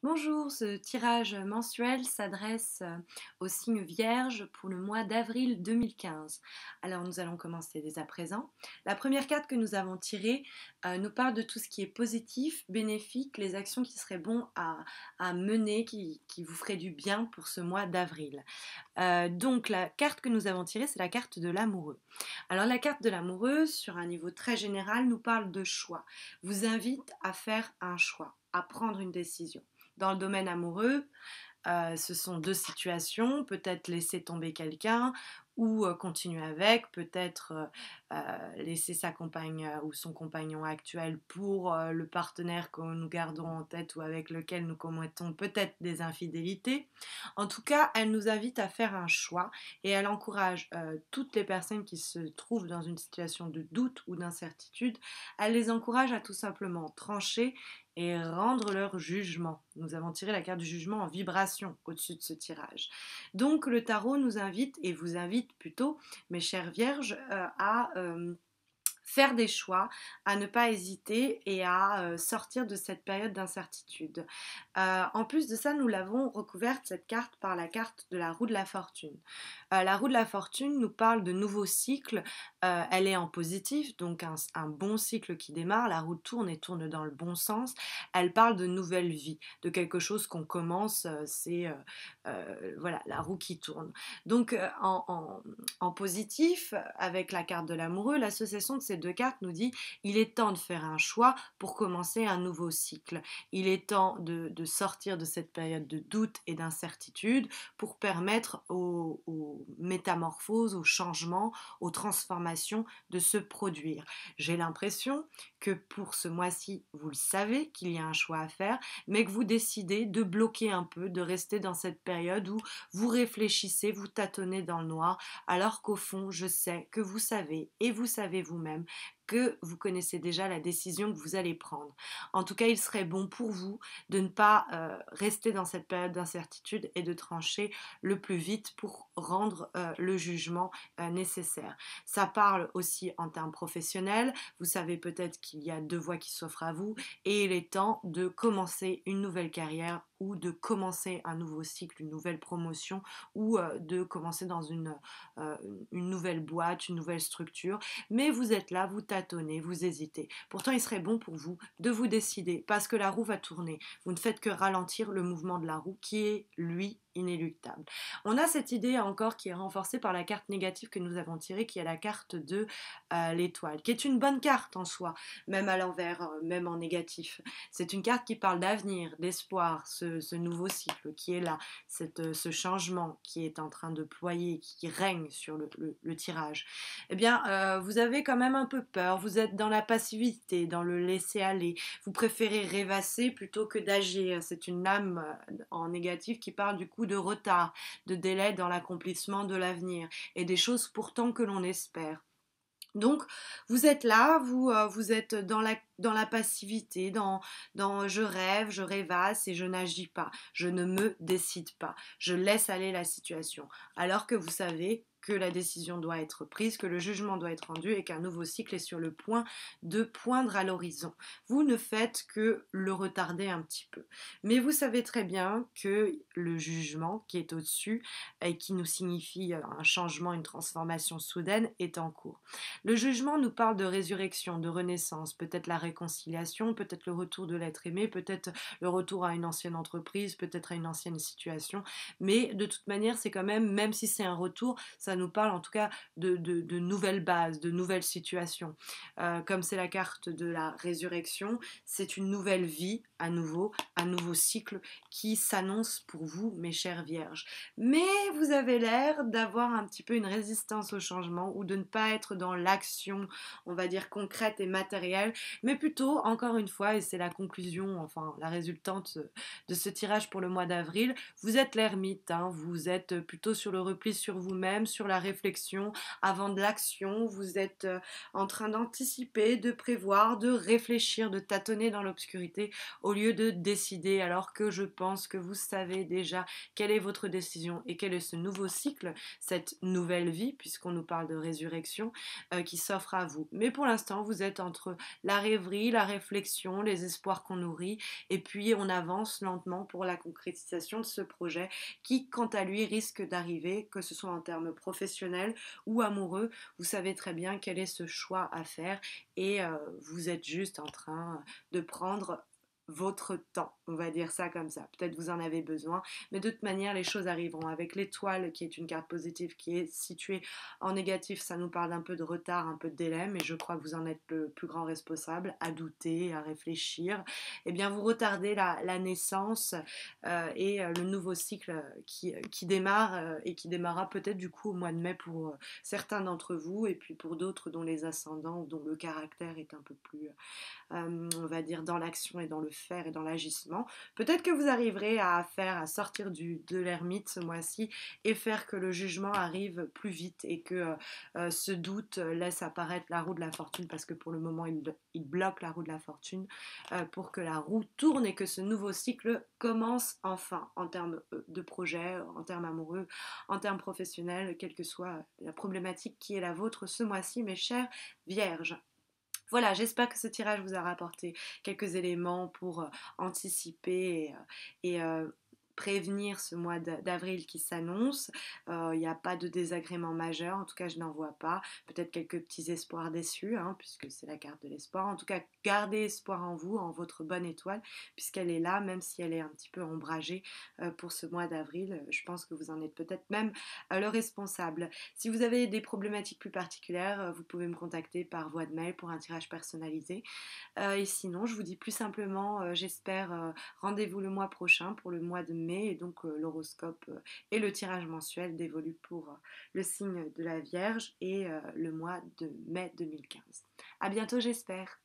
Bonjour, ce tirage mensuel s'adresse au signe Vierge pour le mois d'avril 2015. Alors nous allons commencer dès à présent. La première carte que nous avons tirée nous parle de tout ce qui est positif, bénéfique, les actions qui seraient bon à mener, qui vous feraient du bien pour ce mois d'avril. Donc la carte que nous avons tirée, c'est la carte de l'amoureux. Alors la carte de l'amoureux, sur un niveau très général, nous parle de choix. Vous invite à faire un choix, à prendre une décision. Dans le domaine amoureux, ce sont deux situations, peut-être laisser tomber quelqu'un ou continuer avec, peut-être laisser sa compagne ou son compagnon actuel pour le partenaire que nous gardons en tête ou avec lequel nous commettons peut-être des infidélités. En tout cas, elle nous invite à faire un choix et elle encourage toutes les personnes qui se trouvent dans une situation de doute ou d'incertitude, elle les encourage à tout simplement trancher et rendre leur jugement. Nous avons tiré la carte du jugement en vibration au-dessus de ce tirage. Donc le tarot nous invite, et vous invite plutôt, mes chères vierges, à faire des choix, à ne pas hésiter et à sortir de cette période d'incertitude. En plus de ça, nous l'avons recouverte, cette carte, par la carte de la roue de la fortune. La roue de la fortune nous parle de nouveaux cycles. Elle est en positif, donc un bon cycle qui démarre. La roue tourne et tourne dans le bon sens. Elle parle de nouvelle vie, de quelque chose qu'on commence. Voilà, la roue qui tourne. Donc en positif, avec la carte de l'amoureux, l'association de ces deux cartes nous dit il est temps de faire un choix pour commencer un nouveau cycle. Il est temps de sortir de cette période de doute et d'incertitude pour permettre aux métamorphoses, aux changements, aux transformations de se produire. J'ai l'impression que pour ce mois-ci, vous le savez qu'il y a un choix à faire, mais que vous décidez de bloquer un peu, de rester dans cette période où vous réfléchissez, vous tâtonnez dans le noir, alors qu'au fond, je sais que vous savez, et vous savez vous-même, que vous connaissez déjà la décision que vous allez prendre. En tout cas, il serait bon pour vous de ne pas rester dans cette période d'incertitude et de trancher le plus vite pour rendre le jugement nécessaire. Ça parle aussi en termes professionnels. Vous savez peut-être qu'il y a deux voies qui s'offrent à vous et il est temps de commencer une nouvelle carrière ou de commencer un nouveau cycle, une nouvelle promotion ou de commencer dans une nouvelle boîte, une nouvelle structure. Mais vous êtes là, vous tâtonnez, vous hésitez. Pourtant, il serait bon pour vous de vous décider parce que la roue va tourner. Vous ne faites que ralentir le mouvement de la roue qui est, lui, inéluctable. On a cette idée encore qui est renforcée par la carte négative que nous avons tirée, qui est la carte de l'étoile, qui est une bonne carte en soi, même à l'envers, même en négatif. C'est une carte qui parle d'avenir, d'espoir, ce nouveau cycle qui est là, ce changement qui est en train de ployer, qui règne sur le tirage. Eh bien, vous avez quand même un peu peur, vous êtes dans la passivité, dans le laisser-aller, vous préférez rêvasser plutôt que d'agir. C'est une âme en négatif qui parle du coup de retard, de délai dans l'accomplissement de l'avenir et des choses pourtant que l'on espère. Donc, vous êtes là, vous êtes dans la passivité, dans je rêve, je rêvasse et je n'agis pas. Je ne me décide pas. Je laisse aller la situation. Alors que vous savez que la décision doit être prise, que le jugement doit être rendu et qu'un nouveau cycle est sur le point de poindre à l'horizon. Vous ne faites que le retarder un petit peu. Mais vous savez très bien que le jugement qui est au-dessus et qui nous signifie un changement, une transformation soudaine est en cours. Le jugement nous parle de résurrection, de renaissance, peut-être la réconciliation, peut-être le retour de l'être aimé, peut-être le retour à une ancienne entreprise, peut-être à une ancienne situation, mais de toute manière, c'est quand même si c'est un retour, ça nous parle en tout cas de nouvelles bases, de nouvelles situations. Comme c'est la carte de la résurrection, c'est une nouvelle vie à nouveau, un nouveau cycle qui s'annonce pour vous, mes chères vierges. Mais vous avez l'air d'avoir un petit peu une résistance au changement ou de ne pas être dans l'action, on va dire concrète et matérielle, mais plutôt, encore une fois, et c'est la conclusion, enfin la résultante de ce tirage pour le mois d'avril, vous êtes l'ermite, hein, vous êtes plutôt sur le repli sur vous-même, sur sur la réflexion avant de l'action, vous êtes en train d'anticiper, de prévoir, de réfléchir, de tâtonner dans l'obscurité au lieu de décider, alors que je pense que vous savez déjà quelle est votre décision et quel est ce nouveau cycle, cette nouvelle vie, puisqu'on nous parle de résurrection, qui s'offre à vous. Mais pour l'instant, vous êtes entre la rêverie, la réflexion, les espoirs qu'on nourrit, et puis on avance lentement pour la concrétisation de ce projet qui, quant à lui, risque d'arriver, que ce soit en termes professionnels ou amoureux. Vous savez très bien quel est ce choix à faire et vous êtes juste en train de prendre votre temps, on va dire ça comme ça. Peut-être vous en avez besoin, mais de toute manière, les choses arriveront. Avec l'étoile, qui est une carte positive, qui est située en négatif, ça nous parle un peu de retard, un peu de délai, mais je crois que vous en êtes le plus grand responsable, à douter, à réfléchir. Eh bien, vous retardez la naissance et le nouveau cycle qui démarre et qui démarrera peut-être du coup au mois de mai pour certains d'entre vous, et puis pour d'autres dont les ascendants, dont le caractère est un peu plus on va dire, dans l'action et dans le faire et dans l'agissement. Peut-être que vous arriverez à sortir de l'ermite ce mois-ci et faire que le jugement arrive plus vite et que ce doute laisse apparaître la roue de la fortune, parce que pour le moment, il bloque la roue de la fortune pour que la roue tourne et que ce nouveau cycle commence enfin en termes de projet, en termes amoureux, en termes professionnels, quelle que soit la problématique qui est la vôtre ce mois-ci, mes chers vierges. Voilà, j'espère que ce tirage vous a rapporté quelques éléments pour anticiper et prévenir ce mois d'avril qui s'annonce. Il n'y a pas de désagrément majeur, en tout cas je n'en vois pas. Peut-être quelques petits espoirs déçus, hein, puisque c'est la carte de l'espoir. En tout cas, gardez espoir en vous, en votre bonne étoile, puisqu'elle est là, même si elle est un petit peu ombragée pour ce mois d'avril. Je pense que vous en êtes peut-être même le responsable. Si vous avez des problématiques plus particulières, vous pouvez me contacter par voie de mail pour un tirage personnalisé. Et sinon, je vous dis plus simplement, j'espère, rendez-vous le mois prochain pour le mois de mai, et donc l'horoscope et le tirage mensuel dévolu pour le signe de la Vierge et le mois de mai 2015. À bientôt, j'espère.